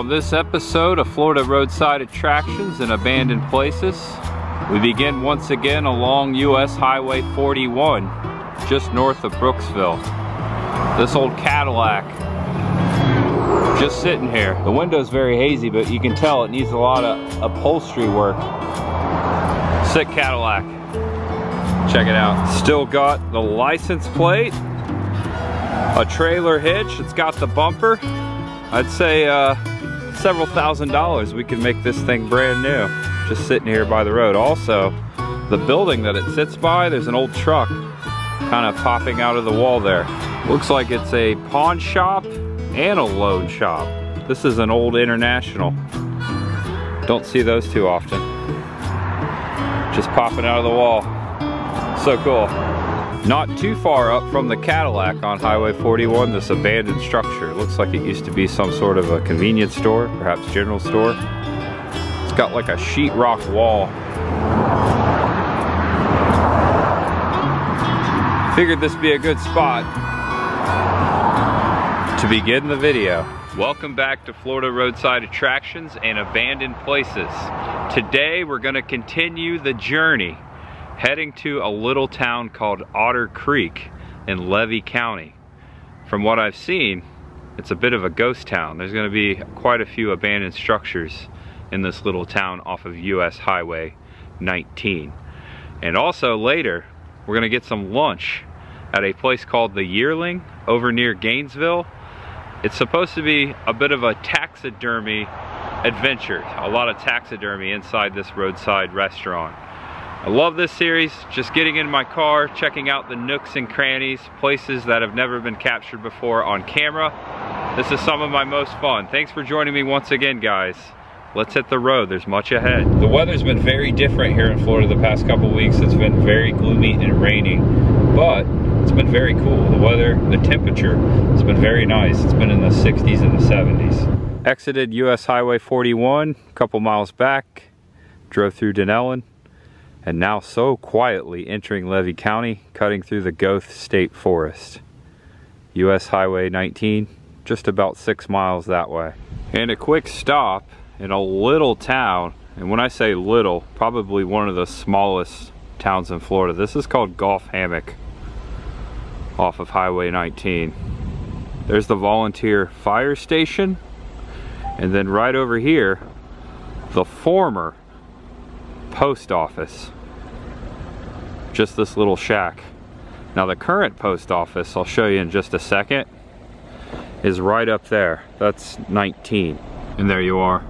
On this episode of Florida Roadside Attractions and Abandoned Places, we begin once again along US Highway 41, just north of Brooksville. This old Cadillac, just sitting here. The window's very hazy, but you can tell it needs a lot of upholstery work. Sick Cadillac. Check it out. Still got the license plate, a trailer hitch, it's got the bumper. I'd say several $1,000s we could make this thing brand new, just sitting here by the road. Also, the building that it sits by, there's an old truck kind of popping out of the wall there. Looks like it's a pawn shop and a loan shop. This is an old International. Don't see those too often. Just popping out of the wall. So cool. Not too far up from the Cadillac on Highway 41, this abandoned structure. It looks like it used to be some sort of a convenience store, perhaps general store. It's got like a sheetrock wall. Figured this would be a good spot to begin the video. Welcome back to Florida Roadside Attractions and Abandoned Places. Today we're going to continue the journey heading to a little town called Otter Creek in Levy County. From what I've seen, it's a bit of a ghost town. There's going to be quite a few abandoned structures in this little town off of US Highway 19. And also later, we're going to get some lunch at a place called the Yearling over near Gainesville. It's supposed to be a bit of a taxidermy adventure. A lot of taxidermy inside this roadside restaurant. I love this series, just getting in my car, checking out the nooks and crannies, places that have never been captured before on camera. This is some of my most fun. Thanks for joining me once again, guys. Let's hit the road, there's much ahead. The weather's been very different here in Florida the past couple weeks. It's been very gloomy and rainy, but it's been very cool. The weather, the temperature, it's been very nice. It's been in the 60s and the 70s. Exited US Highway 41, a couple miles back, drove through Denellen, and now so quietly entering Levy County, cutting through the Goth State Forest. US Highway 19, just about 6 miles that way. And a quick stop in a little town, and when I say little, probably one of the smallest towns in Florida. This is called Hammock, off of Highway 19. There's the volunteer fire station, and then right over here, the former post office. Just this little shack. Now the current post office, I'll show you in just a second, is right up there. That's 19. And there you are.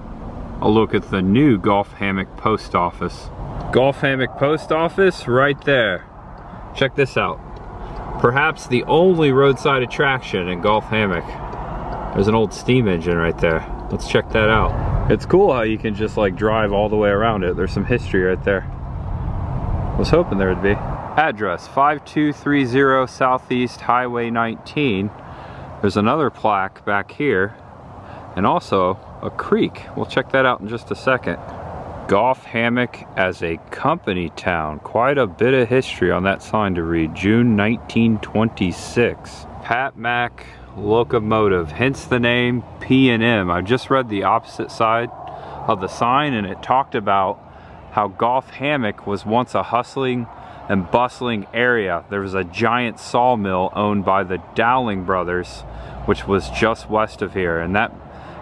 A look at the new Hammock post office. Hammock post office right there. Check this out. Perhaps the only roadside attraction in Hammock. There's an old steam engine right there. Let's check that out. It's cool how you can just like drive all the way around it. There's some history right there. Was hoping there would be. Address 5230 Southeast Highway 19. There's another plaque back here, and also a creek. We'll check that out in just a second. Hammock as a company town. Quite a bit of history on that sign to read. June 1926. Pat Mack locomotive, hence the name P&M. I just read the opposite side of the sign, and it talked about how Hammock was once a hustling and bustling area. There was a giant sawmill owned by the Rawlings brothers, which was just west of here, and that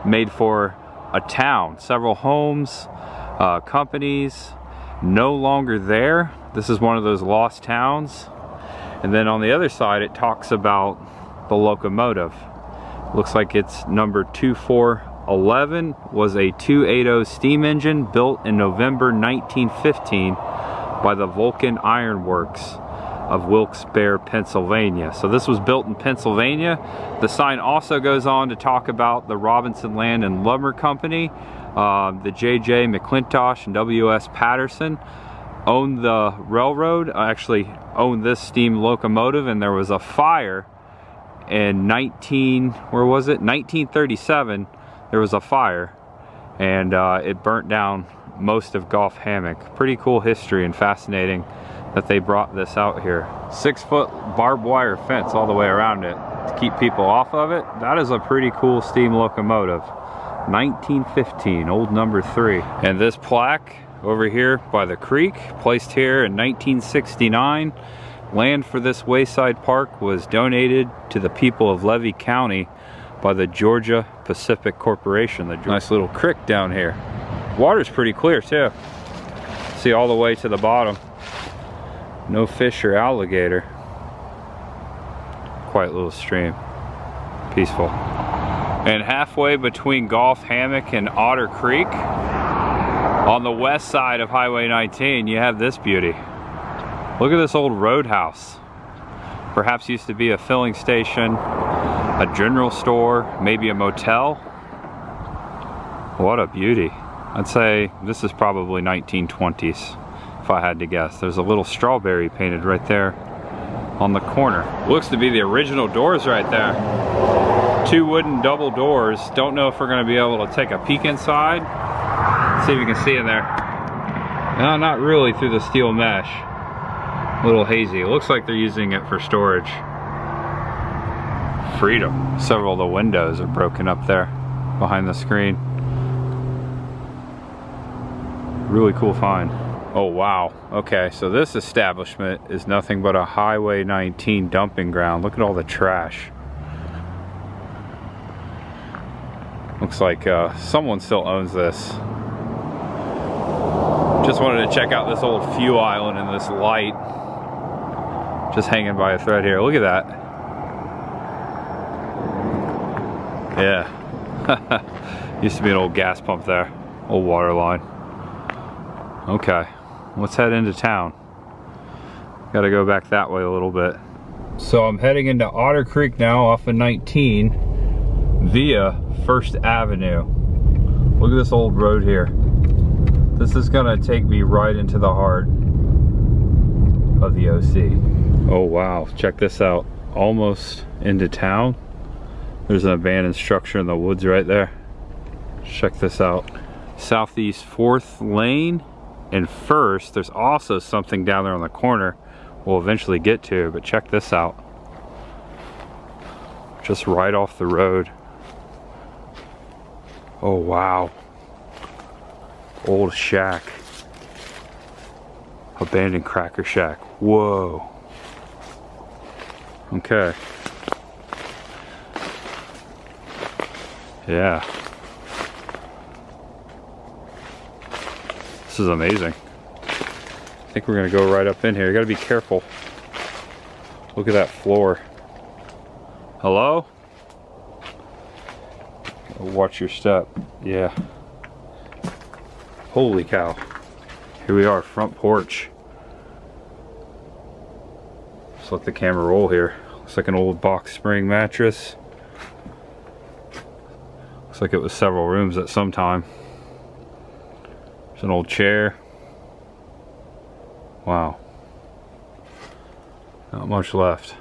made for a town. Several homes, companies, no longer there. This is one of those lost towns. And then on the other side, it talks about the locomotive. Looks like it's number 2411, was a 280 steam engine built in November 1915 by the Vulcan Iron Works of Wilkes-Barre, Pennsylvania. So this was built in Pennsylvania. The sign also goes on to talk about the Robinson Land and Lumber Company. The J.J. McClintosh and W.S. Patterson owned the railroad, actually owned this steam locomotive, and there was a fire in 1937. There was a fire, and it burnt down most of Hammock. Pretty cool history, and fascinating that they brought this out here. 6-foot barbed wire fence all the way around it to keep people off of it. That is a pretty cool steam locomotive. 1915, old number 3. And this plaque over here by the creek, placed here in 1969. Land for this wayside park was donated to the people of Levy County by the Georgia Pacific Corporation. Nice little creek down here. Water's pretty clear too. See all the way to the bottom. No fish or alligator. Quiet little stream. Peaceful. And halfway between Golf Hammock and Otter Creek, on the west side of Highway 19, you have this beauty. Look at this old roadhouse. Perhaps used to be a filling station, a general store, maybe a motel. What a beauty. I'd say this is probably 1920s, if I had to guess. There's a little strawberry painted right there on the corner. Looks to be the original doors right there. 2 wooden double doors. Don't know if we're gonna be able to take a peek inside. See if you can see in there. No, not really through the steel mesh. A little hazy. It looks like they're using it for storage. Freedom. Several of the windows are broken up there behind the screen. Really cool find. Oh wow. Okay, so this establishment is nothing but a Highway 19 dumping ground. Look at all the trash. Looks like someone still owns this. Just wanted to check out this old fuel island and this light. Just hanging by a thread here. Look at that. Yeah. Used to be an old gas pump there. Old water line. Okay. Let's head into town. Gotta go back that way a little bit. So I'm heading into Otter Creek now off of 19 via First Avenue. Look at this old road here. This is gonna take me right into the heart of the OC. Oh wow, check this out. Almost into town. There's an abandoned structure in the woods right there. Check this out. Southeast 4th Lane and First. There's also something down there on the corner we'll eventually get to, but check this out. Just right off the road. Oh wow. Old shack. Abandoned cracker shack. Whoa. Okay. Yeah. This is amazing. I think we're gonna go right up in here. You gotta be careful. Look at that floor. Hello? Watch your step. Yeah. Holy cow. Here we are, front porch. Just let the camera roll here. Looks like an old box spring mattress. Looks like it was several rooms at some time. There's an old chair. Wow. Not much left.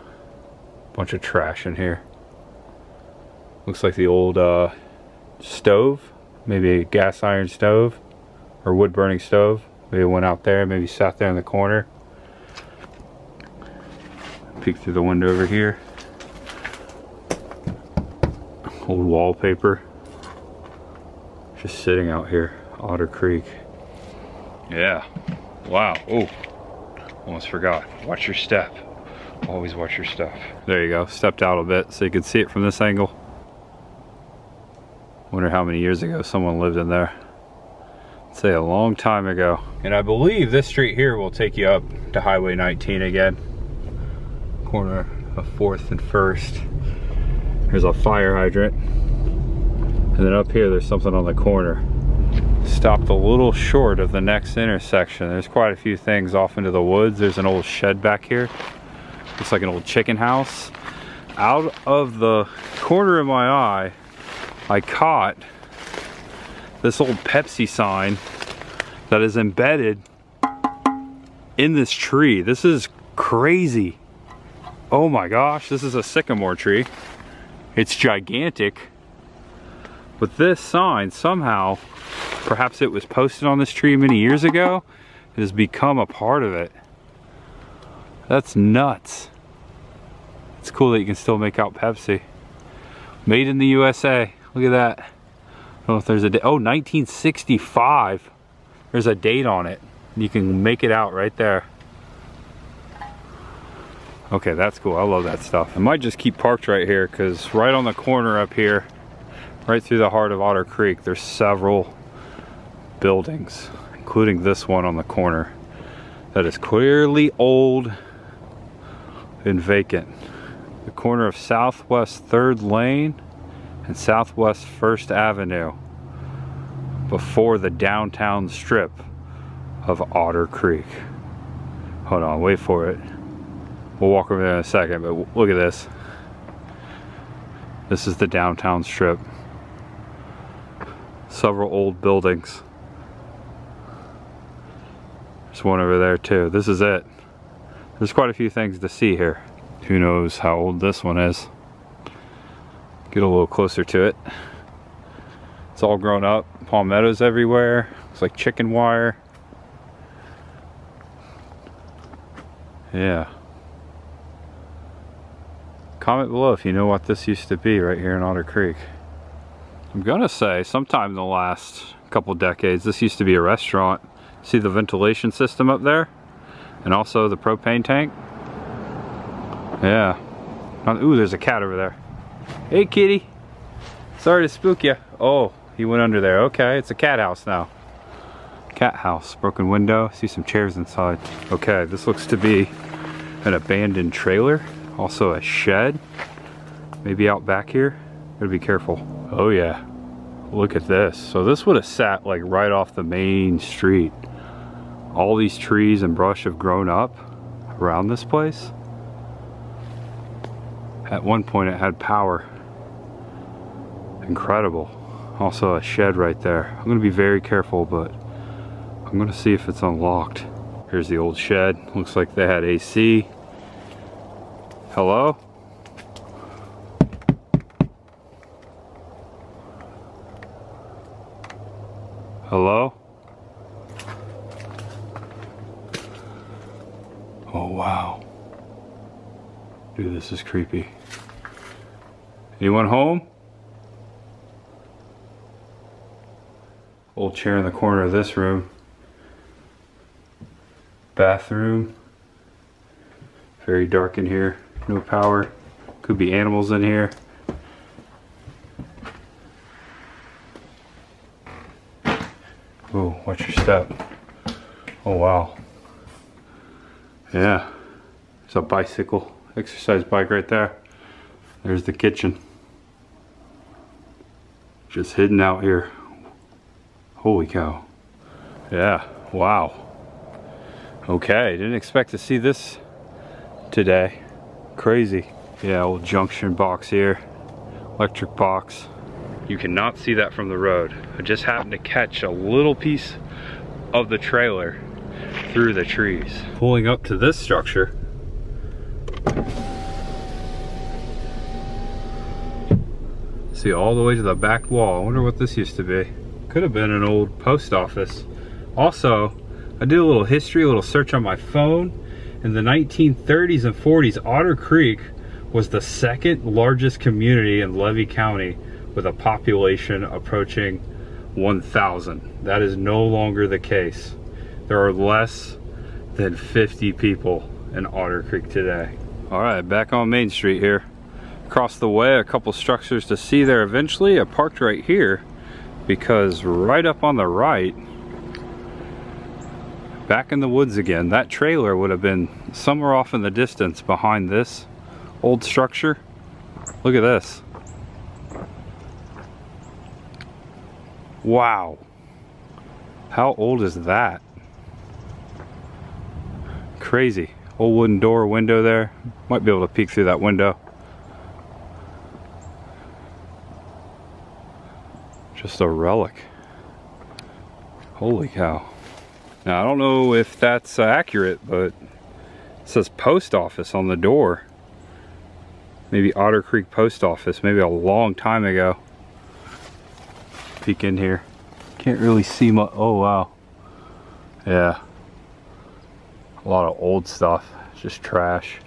Bunch of trash in here. Looks like the old stove. Maybe a gas iron stove or wood burning stove. Maybe it went out there, maybe sat there in the corner. Peek through the window over here. Old wallpaper. Just sitting out here. Otter Creek. Yeah. Wow. Oh. Almost forgot. Watch your step. Always watch your stuff. There you go. Stepped out a bit so you could see it from this angle. Wonder how many years ago someone lived in there. I'd say a long time ago. And I believe this street here will take you up to Highway 19 again. Corner of 4th and 1st. There's a fire hydrant. And then up here there's something on the corner. Stopped a little short of the next intersection. There's quite a few things off into the woods. There's an old shed back here. Looks like an old chicken house. Out of the corner of my eye, I caught this old Pepsi sign that is embedded in this tree. This is crazy. Oh my gosh, this is a sycamore tree. It's gigantic. But this sign somehow, perhaps it was posted on this tree many years ago, it has become a part of it. That's nuts. It's cool that you can still make out Pepsi. Made in the USA. Look at that. I don't know if there's a date. Oh, 1965. There's a date on it. You can make it out right there. Okay, that's cool. I love that stuff. I might just keep parked right here because right on the corner up here, right through the heart of Otter Creek, there's several buildings, including this one on the corner that is clearly old and vacant. The corner of Southwest 3rd Lane and Southwest 1st Avenue before the downtown strip of Otter Creek. Hold on, wait for it. We'll walk over there in a second, but look at this. This is the downtown strip. Several old buildings. There's one over there too. This is it. There's quite a few things to see here. Who knows how old this one is. Get a little closer to it. It's all grown up. Palmettos everywhere. It's like chicken wire. Yeah. Comment below if you know what this used to be right here in Otter Creek. I'm gonna say sometime in the last couple decades this used to be a restaurant. See the ventilation system up there? And also the propane tank? Yeah. Ooh, there's a cat over there. Hey kitty. Sorry to spook you. Oh, he went under there. Okay, it's a cat house now. Cat house, broken window. See some chairs inside. Okay, this looks to be an abandoned trailer. Also a shed, maybe out back here. Gotta be careful. Oh yeah, look at this. So this would have sat like right off the main street. All these trees and brush have grown up around this place. At one point it had power. Incredible. Also a shed right there. I'm gonna be very careful, but I'm gonna see if it's unlocked. Here's the old shed. Looks like they had AC. Hello? Hello? Oh wow. Dude, this is creepy. Anyone home? Old chair in the corner of this room. Bathroom. Very dark in here. No power. Could be animals in here. Oh, watch your step. Oh wow. Yeah. There's a bicycle. Exercise bike right there. There's the kitchen. Just hidden out here. Holy cow. Yeah. Wow. Okay. Didn't expect to see this today. Crazy. Yeah, old junction box here. Electric box. You cannot see that from the road. I just happened to catch a little piece of the trailer through the trees. Pulling up to this structure. See all the way to the back wall. I wonder what this used to be. Could have been an old post office. Also, I did a little history, a little search on my phone. In the 1930s and 40s, Otter Creek was the second largest community in Levy County with a population approaching 1,000. That is no longer the case. There are less than 50 people in Otter Creek today. All right, back on Main Street here. Across the way, a couple structures to see there eventually. I parked right here because right up on the right, back in the woods again, that trailer would have been somewhere off in the distance behind this old structure. Look at this. Wow. How old is that? Crazy. Old wooden door, window there. Might be able to peek through that window. Just a relic. Holy cow. Now I don't know if that's accurate, but it says post office on the door. Maybe Otter Creek Post Office, maybe a long time ago. Peek in here. Can't really see much. Oh wow. Yeah. A lot of old stuff. Just trash.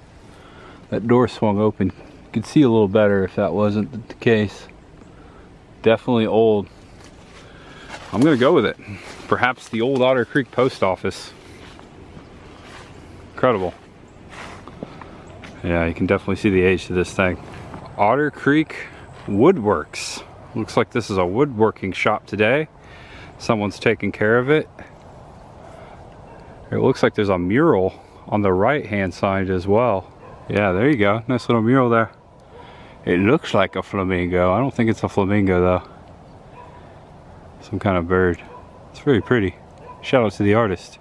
That door swung open. You could see a little better if that wasn't the case. Definitely old. I'm gonna go with it. Perhaps the old Otter Creek post office. Incredible. Yeah, you can definitely see the age to this thing. Otter Creek Woodworks. Looks like this is a woodworking shop today. Someone's taking care of it. It looks like there's a mural on the right hand side as well. Yeah, there you go. Nice little mural there. It looks like a flamingo. I don't think it's a flamingo though. Some kind of bird. It's very pretty. Shout out to the artist.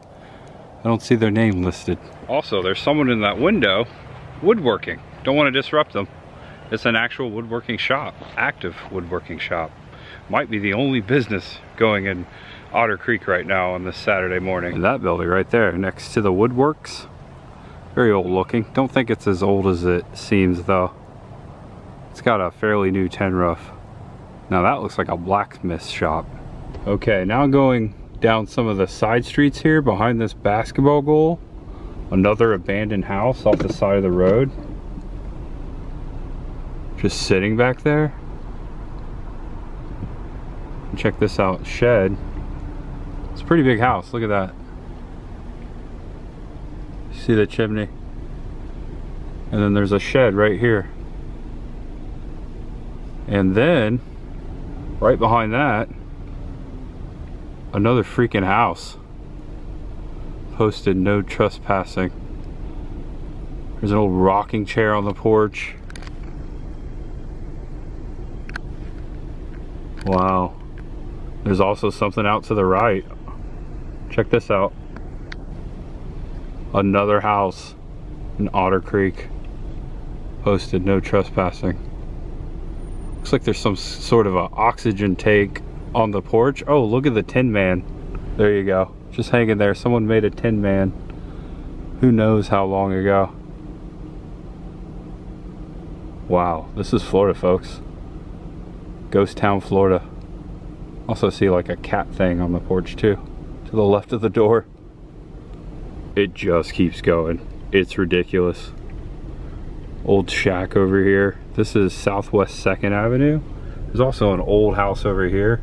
I don't see their name listed. Also, there's someone in that window woodworking. Don't want to disrupt them. It's an actual woodworking shop. Active woodworking shop. Might be the only business going in Otter Creek right now on this Saturday morning. And that building right there next to the Woodworks. Very old looking. Don't think it's as old as it seems though. It's got a fairly new tin roof. Now that looks like a blacksmith shop. Okay, now going down some of the side streets here behind this basketball goal. Another abandoned house off the side of the road. Just sitting back there. And check this out, shed. It's a pretty big house, look at that. See the chimney? And then there's a shed right here. And then, right behind that, another freaking house. Posted no trespassing. There's an old rocking chair on the porch. Wow. There's also something out to the right. Check this out. Another house in Otter Creek. Posted no trespassing. Looks like there's some sort of an oxygen tank on the porch. Oh, look at the Tin Man. There you go. Just hanging there. Someone made a Tin Man. Who knows how long ago. Wow, this is Florida, folks. Ghost Town, Florida. Also see like a cat thing on the porch too. To the left of the door. It just keeps going. It's ridiculous. Old shack over here. This is Southwest 2nd Avenue. There's also an old house over here.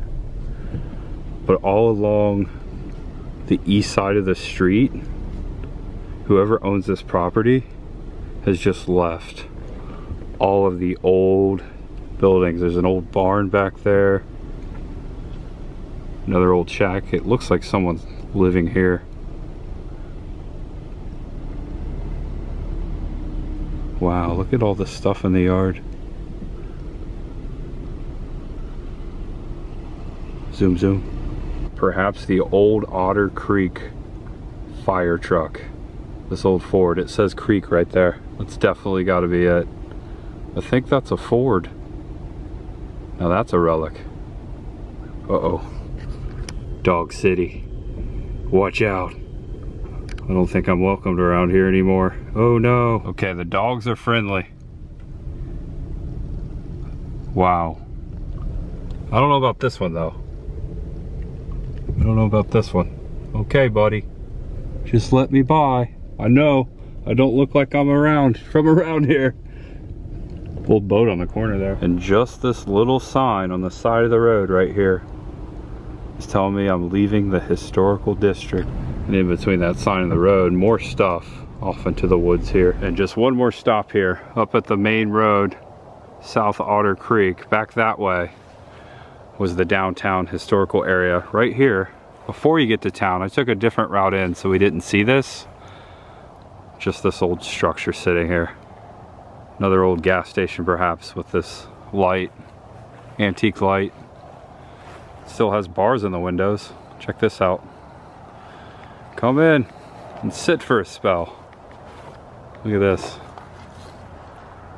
But all along the east side of the street, whoever owns this property has just left all of the old buildings. There's an old barn back there. Another old shack. It looks like someone's living here. Wow, look at all the stuff in the yard. Zoom, zoom. Perhaps the old Otter Creek fire truck. This old Ford. It says Creek right there. That's definitely got to be it. I think that's a Ford. Now that's a relic. Uh-oh. Dog City. Watch out. I don't think I'm welcomed around here anymore. Oh no. Okay, the dogs are friendly. Wow. I don't know about this one though. I don't know about this one. Okay, buddy. Just let me by. I know. I don't look like I'm from around here. Old boat on the corner there. And just this little sign on the side of the road right here is telling me I'm leaving the historical district. And in between that sign and the road, more stuff off into the woods here. And just one more stop here, up at the main road, South Otter Creek. Back that way was the downtown historical area. Right here, before you get to town, I took a different route in so we didn't see this. Just this old structure sitting here. Another old gas station perhaps with this light, antique light. Still has bars in the windows. Check this out. Come in and sit for a spell. Look at this.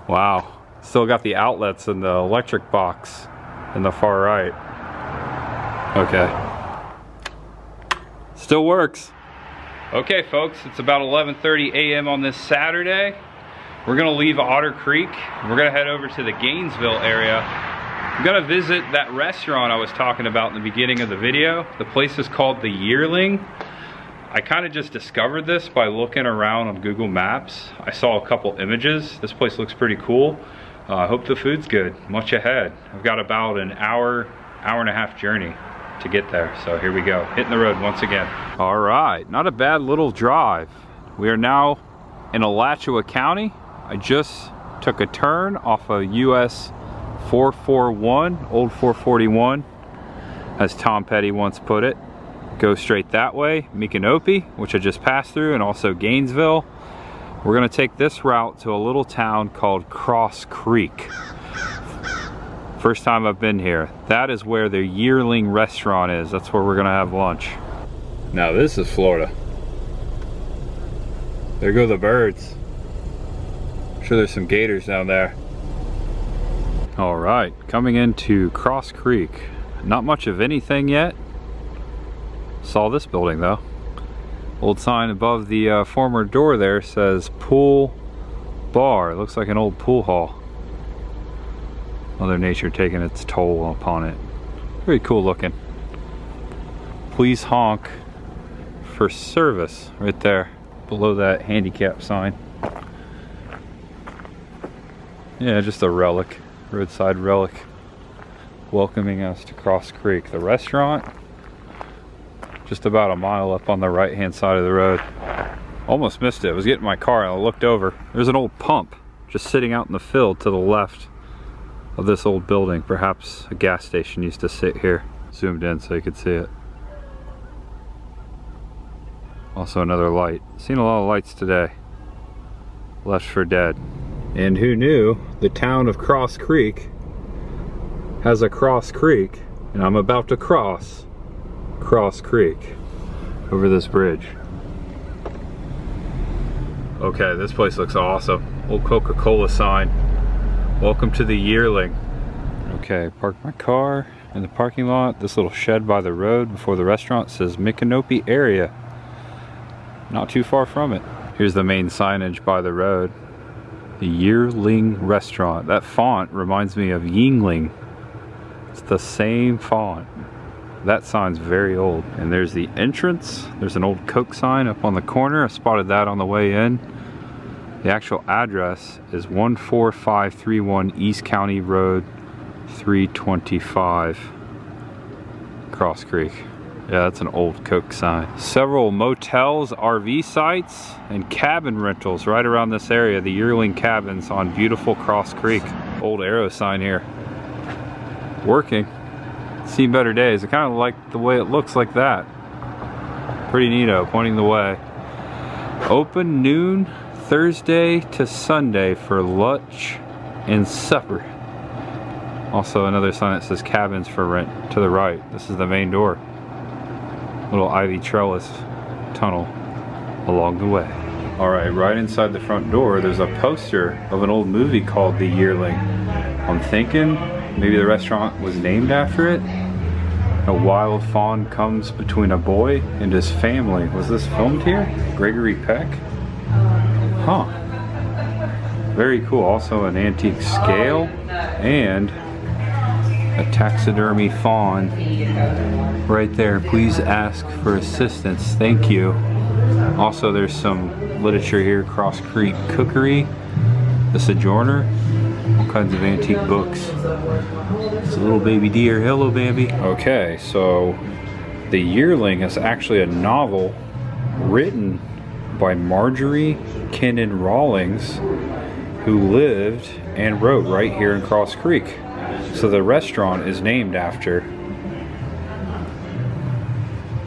Wow. Still got the outlets and the electric box in the far right. Okay. Still works. Okay folks, it's about 11:30 a.m. on this Saturday. We're gonna leave Otter Creek. We're gonna head over to the Gainesville area. I'm gonna visit that restaurant I was talking about in the beginning of the video. The place is called the Yearling. I kind of just discovered this by looking around on Google Maps. I saw a couple images. This place looks pretty cool. I hope the food's good. Much ahead. I've got about an hour and a half journey to get there. So here we go, hitting the road once again. All right, not a bad little drive. We are now in Alachua County. I just took a turn off of US 441, old 441, as Tom Petty once put it. Go straight that way, Micanopy, which I just passed through, and also Gainesville. We're gonna take this route to a little town called Cross Creek. First time I've been here. That is where the Yearling Restaurant is. That's where we're gonna have lunch. Now this is Florida. There go the birds. I'm sure there's some gators down there. All right, coming into Cross Creek. Not much of anything yet. Saw this building though. Old sign above the former door there says pool bar. It looks like an old pool hall. Mother Nature taking its toll upon it. Very cool looking. Please honk for service right there below that handicap sign. Yeah, just a relic, roadside relic, welcoming us to Cross Creek. The restaurant, just about a mile up on the right hand side of the road. Almost missed it. I was getting in my car and I looked over. There's an old pump just sitting out in the field to the left of this old building. Perhaps a gas station used to sit here. Zoomed in so you could see it. Also another light. Seen a lot of lights today. Left for dead. And who knew the town of Cross Creek has a Cross Creek, and I'm about to cross Cross Creek over this bridge. Okay, this place looks awesome. Old Coca-Cola sign. Welcome to the Yearling. Okay, parked my car in the parking lot. This little shed by the road before the restaurant says Micanopy area. Not too far from it. Here's the main signage by the road. The Yearling Restaurant. That font reminds me of Yingling. It's the same font. That sign's very old. And there's the entrance. There's an old Coke sign up on the corner. I spotted that on the way in. The actual address is 14531 East County Road 325, Cross Creek. Yeah, that's an old Coke sign. Several motels, RV sites, and cabin rentals right around this area. The Yearling Cabins on beautiful Cross Creek. Old arrow sign here. Working. Seen better days. I kind of like the way it looks like that. Pretty neato, pointing the way. Open noon Thursday to Sunday for lunch and supper. Also another sign that says cabins for rent to the right. This is the main door. Little ivy trellis tunnel along the way. All right, right inside the front door, there's a poster of an old movie called The Yearling. I'm thinking maybe the restaurant was named after it. A wild fawn comes between a boy and his family. Was this filmed here? Gregory Peck? Huh. Very cool. Also an antique scale and a taxidermy fawn right there. Please ask for assistance. Thank you. Also, there's some literature here. Cross Creek Cookery, The Sojourner, all kinds of antique books. It's a little baby deer. Hello, baby. Okay, so The Yearling is actually a novel written by Margerie Rawlings, who lived and wrote right here in Cross Creek. So the restaurant is named after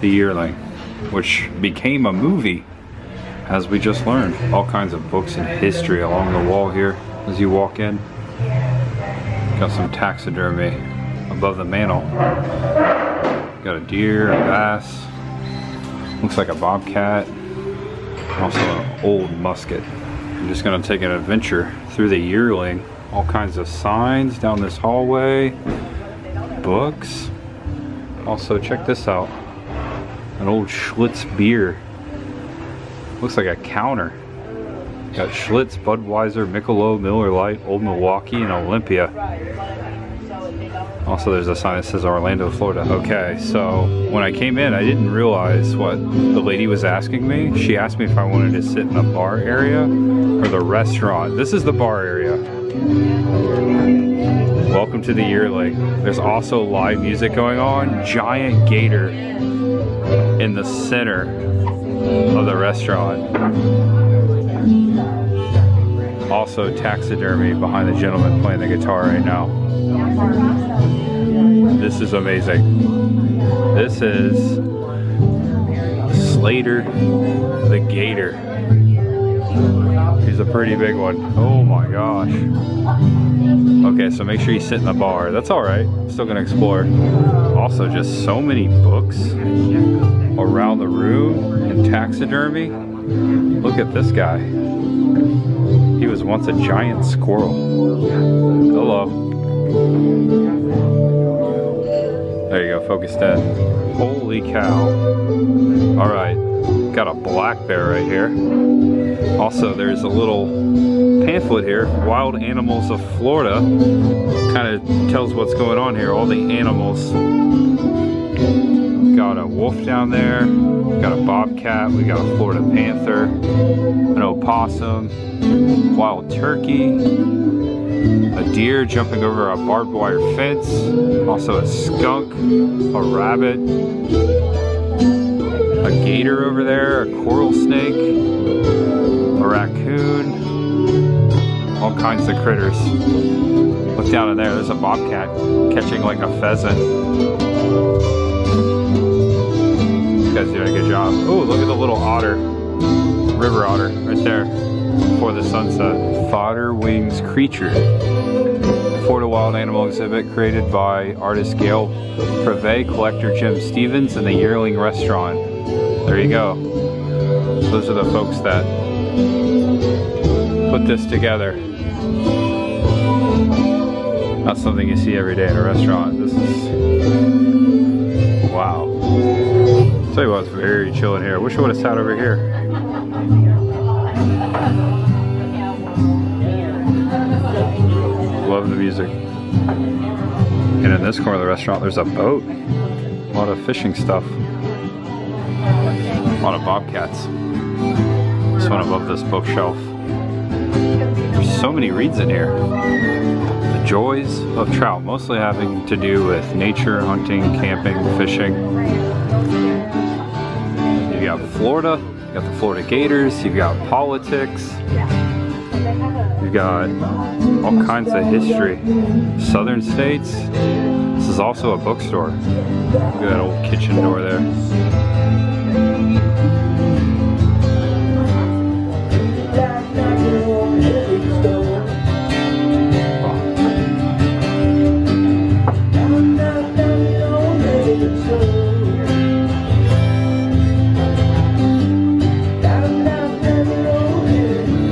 The Yearling, which became a movie, as we just learned. All kinds of books and history along the wall here as you walk in. Got some taxidermy above the mantle. Got a deer, a bass, looks like a bobcat, also an old musket. I'm just gonna take an adventure through the Yearling. All kinds of signs down this hallway, books. Also, check this out. An old Schlitz beer. Looks like a counter. Got Schlitz, Budweiser, Michelob, Miller Lite, Old Milwaukee, and Olympia. Also, there's a sign that says Orlando, Florida. Okay, so when I came in, I didn't realize what the lady was asking me. She asked me if I wanted to sit in the bar area or the restaurant. This is the bar area. Welcome to the Yearling. There's also live music going on. Giant gator in the center of the restaurant. Also taxidermy behind the gentleman playing the guitar right now. This is amazing. This is Slater the gator. He's a pretty big one. Oh my gosh. Okay, so make sure you sit in the bar. That's all right. Still gonna explore. Also, just so many books around the room and taxidermy. Look at this guy. He was once a giant squirrel. Hello. There you go, focused in. Holy cow. All right, got a black bear right here. Also, there's a little pamphlet here, Wild Animals of Florida. Kind of tells what's going on here, all the animals. Got a wolf down there, got a bobcat, we got a Florida panther, an opossum, wild turkey, a deer jumping over a barbed wire fence, also a skunk, a rabbit, a gator over there, a coral snake, a raccoon, all kinds of critters. Look down in there, there's a bobcat catching like a pheasant. You guys doing a good job. Oh, look at the little otter, river otter right there before the sunset. Fodder Wings Creature. Florida Wild Animal Exhibit created by artist Gail Preve, collector Jim Stevens, and the Yearling Restaurant. There you go. Those are the folks that put this together. Not something you see every day in a restaurant. This is, wow. I'll tell you what, it's very chill in here. I wish I would have sat over here. Love the music. And in this corner of the restaurant, there's a boat. A lot of fishing stuff. A lot of bobcats. This one above this bookshelf. There's so many reads in here. The Joys of Trout, mostly having to do with nature, hunting, camping, fishing. You got Florida, you got the Florida Gators, you've got politics. You've got all kinds of history. Southern states. This is also a bookstore. Look at that old kitchen door there.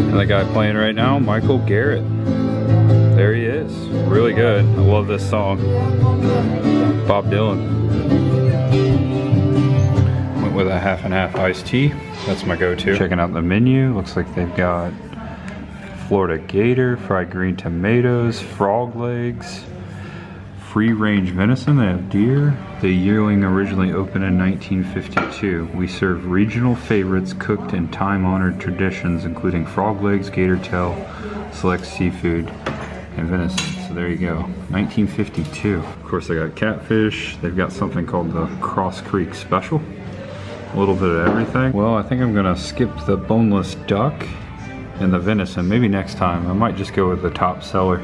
And the guy playing right now, Michael Garrett. There he is. Really good. I love this song. Bob Dylan. Went with a half and half iced tea. That's my go-to. Checking out the menu. Looks like they've got Florida Gator, fried green tomatoes, frog legs, free-range venison. They have deer. The Yearling originally opened in 1952. We serve regional favorites cooked in time-honored traditions, including frog legs, gator tail, select seafood, and venison. So there you go, 1952. Of course, they got catfish. They've got something called the Cross Creek Special. A little bit of everything. Well, I think I'm gonna skip the boneless duck and the venison. Maybe next time. I might just go with the top seller,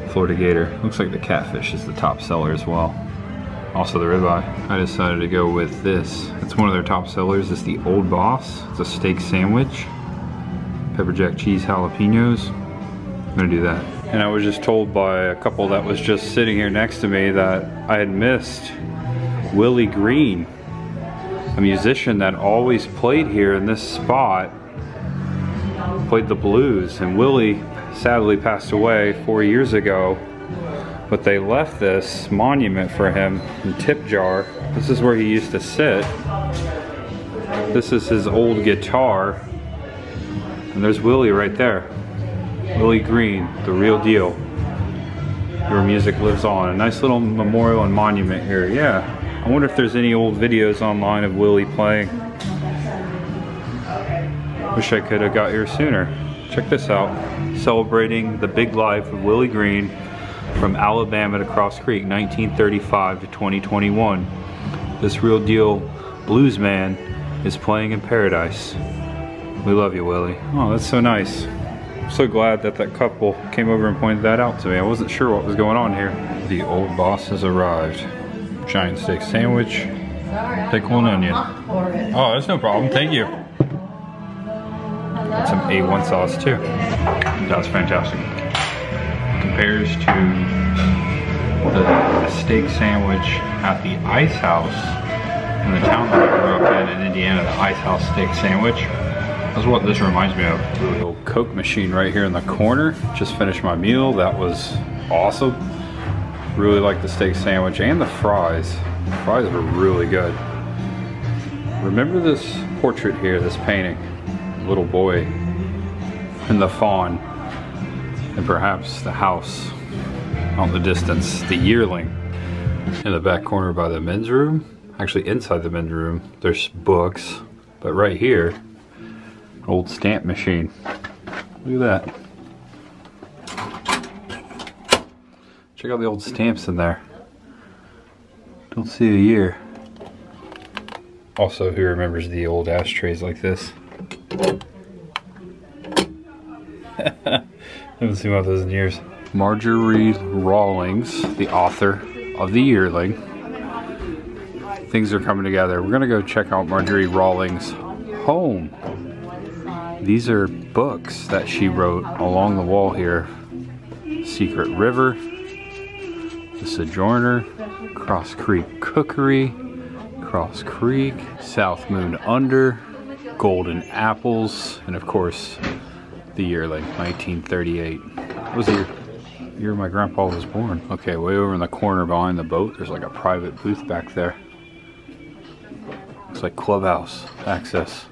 Florida Gator. Looks like the catfish is the top seller as well. Also the ribeye. I decided to go with this. It's one of their top sellers. It's the Old Boss. It's a steak sandwich. Pepper jack cheese jalapenos. I'm gonna do that. And I was just told by a couple that was just sitting here next to me that I had missed Willie Green, a musician that always played here in this spot, played the blues. And Willie sadly passed away 4 years ago, but they left this monument for him in tip jar. This is where he used to sit. This is his old guitar. And there's Willie right there. Willie Green, the real deal. Your music lives on. A nice little memorial and monument here. Yeah, I wonder if there's any old videos online of Willie playing. Wish I could have got here sooner. Check this out. Celebrating the big life of Willie Green From Alabama to Cross Creek, 1935 to 2021. This real deal blues man is playing in paradise. We love you, Willie. Oh, that's so nice. I'm so glad that that couple came over and pointed that out to me. I wasn't sure what was going on here. The old boss has arrived. Giant steak sandwich, pickle and onion. Oh, that's no problem, thank you. Got some A1 sauce too. That's fantastic. Compares to the steak sandwich at the Ice House in the town that I grew up in Indiana, the Ice House steak sandwich. That's what this reminds me of. The little Coke machine right here in the corner. Just finished my meal. That was awesome. Really like the steak sandwich and the fries. The fries were really good. Remember this portrait here, this painting? Little boy and the fawn, and perhaps the house out in the distance, the yearling. In the back corner by the men's room, actually inside the men's room, there's books, but right here, an old stamp machine. Look at that. Check out the old stamps in there. Don't see a year. Also, who remembers the old ashtrays like this? Haven't seen one of those in years. Margerie Rawlings, the author of the Yearling. Things are coming together. We're gonna go check out Margerie Rawlings' home. These are books that she wrote along the wall here. Secret River, The Sojourner, Cross Creek Cookery, Cross Creek, South Moon Under, Golden Apples, and of course, the Yearling, 1938. What was the year my grandpa was born? Okay, way over in the corner behind the boat, there's like a private booth back there. Looks like clubhouse access.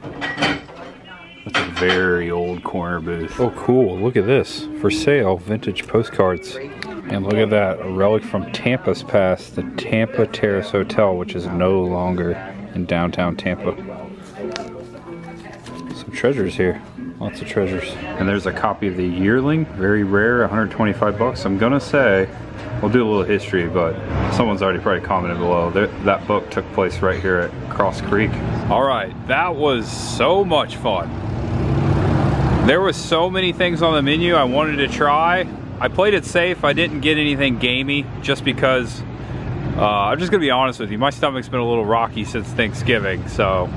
That's a very old corner booth. Oh cool, look at this. For sale, vintage postcards. And look at that, a relic from Tampa's past, the Tampa Terrace Hotel, which is no longer in downtown Tampa. Some treasures here, lots of treasures. And there's a copy of the Yearling, very rare, 125 bucks. I'm gonna say, we'll do a little history, but someone's already probably commented below. That book took place right here at Cross Creek. All right, that was so much fun. There was so many things on the menu I wanted to try. I played it safe. I didn't get anything gamey just because, I'm just gonna be honest with you, my stomach's been a little rocky since Thanksgiving, so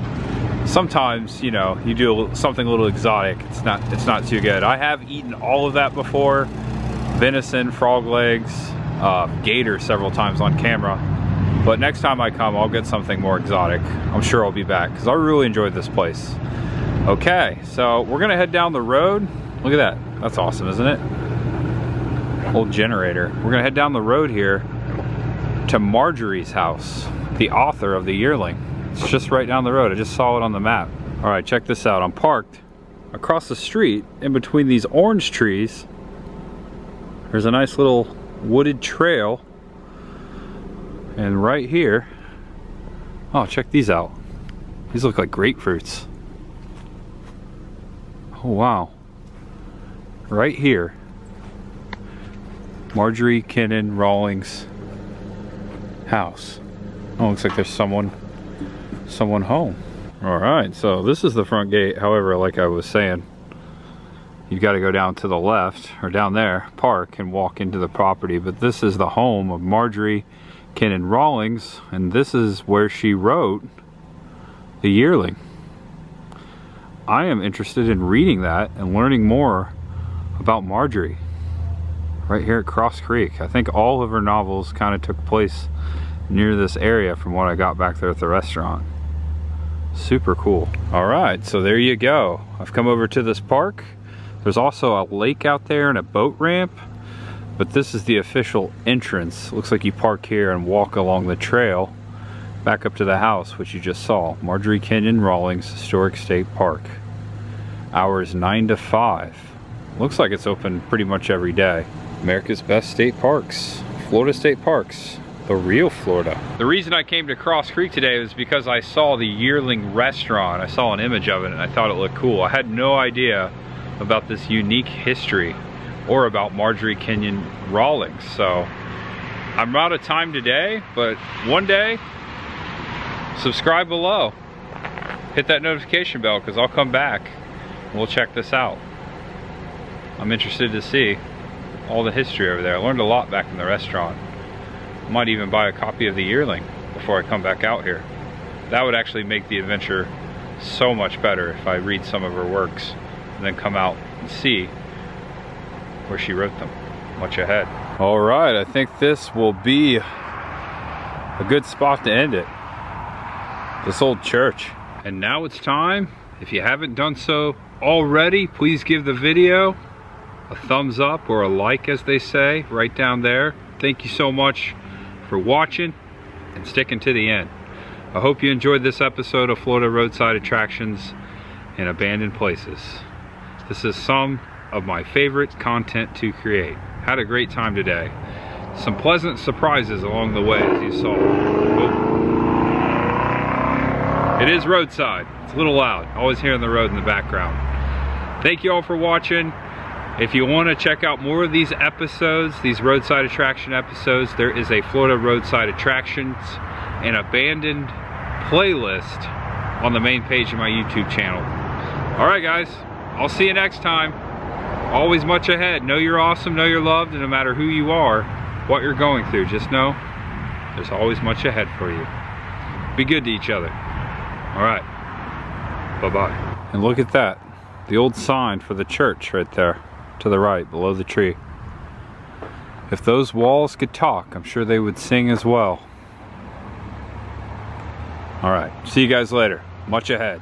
sometimes, you know, you do something a little exotic, it's not too good. I have eaten all of that before, venison, frog legs, gator several times on camera, but next time I come, I'll get something more exotic. I'm sure I'll be back, because I really enjoyed this place. Okay, so we're gonna head down the road. Look at that, that's awesome, isn't it? Old generator. We're gonna head down the road here to Margerie's house, the author of the Yearling. It's just right down the road. I just saw it on the map. All right, check this out. I'm parked across the street in between these orange trees. There's a nice little wooded trail. And right here, oh, check these out. These look like grapefruits. Oh, wow. Right here, Margerie Kinnan Rawlings' house. Oh, looks like there's someone home. All right, so this is the front gate. However, like I was saying, you got to go down to the left or down there, park and walk into the property. But this is the home of Margerie Kinnan Rawlings, and this is where she wrote the Yearling. I am interested in reading that and learning more about Margerie. Right here at Cross Creek. I think all of her novels kind of took place near this area from what I got back there at the restaurant. Super cool. All right, so there you go. I've come over to this park. There's also a lake out there and a boat ramp, but this is the official entrance. Looks like you park here and walk along the trail back up to the house, which you just saw. Margerie Kinnan Rawlings Historic State Park. Hours 9 to 5. Looks like it's open pretty much every day. America's best state parks, Florida State Parks, the real Florida. The reason I came to Cross Creek today was because I saw the Yearling Restaurant. I saw an image of it and I thought it looked cool. I had no idea about this unique history or about Margerie Kenyon Rawlings. So I'm out of time today, but one day, subscribe below. Hit that notification bell because I'll come back and we'll check this out. I'm interested to see all the history over there. I learned a lot back in the restaurant. I might even buy a copy of the Yearling before I come back out here. That would actually make the adventure so much better if I read some of her works and then come out and see where she wrote them. Much ahead. All right, I think this will be a good spot to end it. This old church. And now it's time, if you haven't done so already, please give the video a thumbs up or a like, as they say, right down there. Thank you so much for watching and sticking to the end. I hope you enjoyed this episode of Florida Roadside Attractions and Abandoned Places. This is some of my favorite content to create. Had a great time today. Some pleasant surprises along the way, as you saw. Oh. It is roadside. It's a little loud. Always hearing the road in the background. Thank you all for watching. If you want to check out more of these episodes, these roadside attraction episodes, there is a Florida Roadside Attractions and Abandoned playlist on the main page of my YouTube channel. All right, guys, I'll see you next time. Always much ahead. Know you're awesome, know you're loved, and no matter who you are, what you're going through, just know there's always much ahead for you. Be good to each other. All right, bye-bye. And look at that, the old sign for the church right there to the right, below the tree. If those walls could talk, I'm sure they would sing as well. All right, see you guys later. Much ahead.